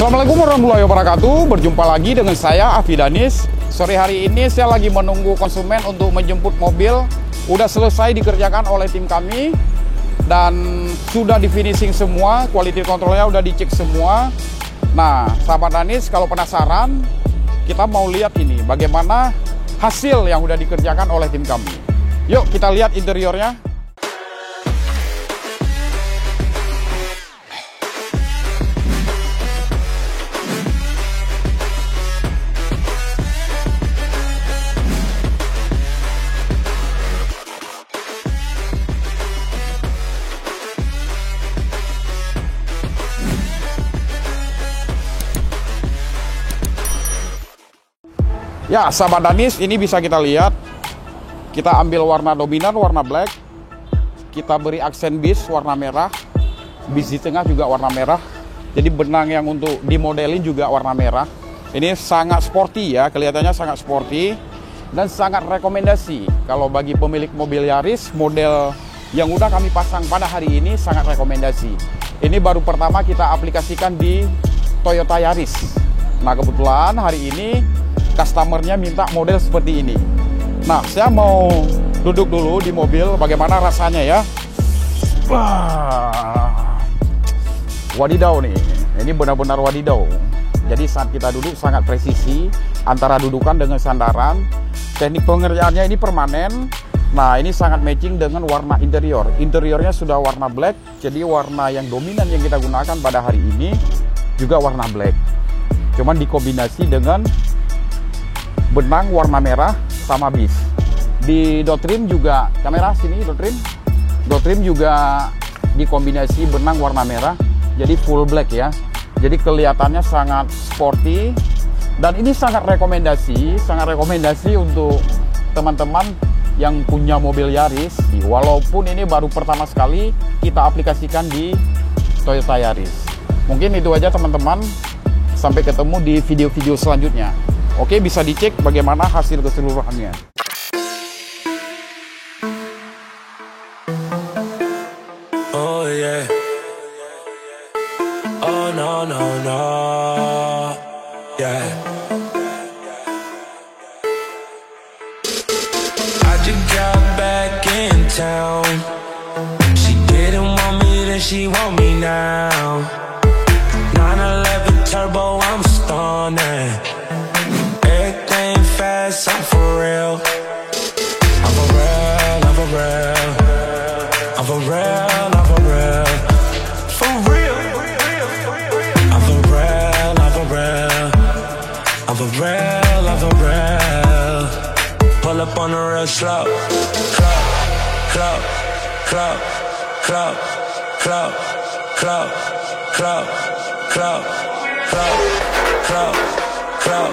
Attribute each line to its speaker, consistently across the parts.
Speaker 1: Assalamualaikum warahmatullahi wabarakatuh. Berjumpa lagi dengan saya Afi Danis. Sore hari ini saya lagi menunggu konsumen untuk menjemput mobil. Udah selesai dikerjakan oleh tim kami dan sudah di finishing semua. Quality controlnya udah dicek semua. Nah, sahabat Danis, kalau penasaran, kita mau lihat ini bagaimana hasil yang udah dikerjakan oleh tim kami. Yuk kita lihat interiornya. Ya, sahabat Danis, ini bisa kita lihat. Kita ambil warna dominan, warna black. Kita beri aksen bis warna merah. Bis di tengah juga warna merah. Jadi benang yang untuk dimodelin juga warna merah. Ini sangat sporty ya, kelihatannya sangat sporty. Dan sangat rekomendasi. Kalau bagi pemilik mobil Yaris, model yang udah kami pasang pada hari ini sangat rekomendasi. Ini baru pertama kita aplikasikan di Toyota Yaris. Nah, kebetulan hari ini customernya minta model seperti ini. Nah, saya mau duduk dulu di mobil, bagaimana rasanya ya. Wah, wadidaw nih, ini benar-benar wadidaw. Jadi saat kita duduk sangat presisi antara dudukan dengan sandaran. Teknik pengerjaannya ini permanen. Nah, ini sangat matching dengan warna interior. Interiornya sudah warna black, jadi warna yang dominan yang kita gunakan pada hari ini juga warna black. Cuman dikombinasi dengan benang warna merah sama bis. Di dotrim juga, kamera sini dotrim. Dotrim juga dikombinasi benang warna merah, jadi full black ya. Jadi kelihatannya sangat sporty dan ini sangat rekomendasi untuk teman-teman yang punya mobil Yaris. Walaupun ini baru pertama sekali kita aplikasikan di Toyota Yaris. Mungkin itu aja teman-teman. Sampai ketemu di video-video selanjutnya. Oke, bisa dicek bagaimana hasil keseluruhannya.
Speaker 2: Oh yeah. Oh no no no. Yeah. I just got back in town. She didn't want me, then she want me now. 911 turbo, I'm stunning. Everything fast, I'm for real. I'm for real, I'm for real. I'm for real, I'm for real. For real. I'm for real, I'm for real. I'm for real, I'm for real. Pull up on the real slow. Club, club, club, club, club, club, club, club, club, club,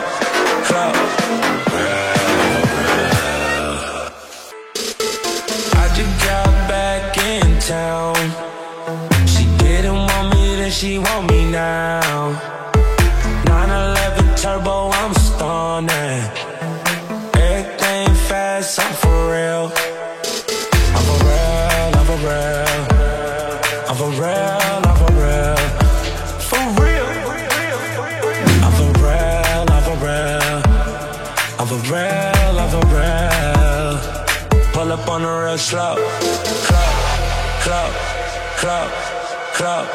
Speaker 2: club. I just got back in town. She didn't want me, then she want me now. 911 turbo, I'm stunning. Everything fast, I'm for real. I'm for real, I'm for real. I'm for real, I'm for real. For real. I'm for real, I'm for real. I'm for real, I'm for real. Pull up on the real slow. Club, club, club, club.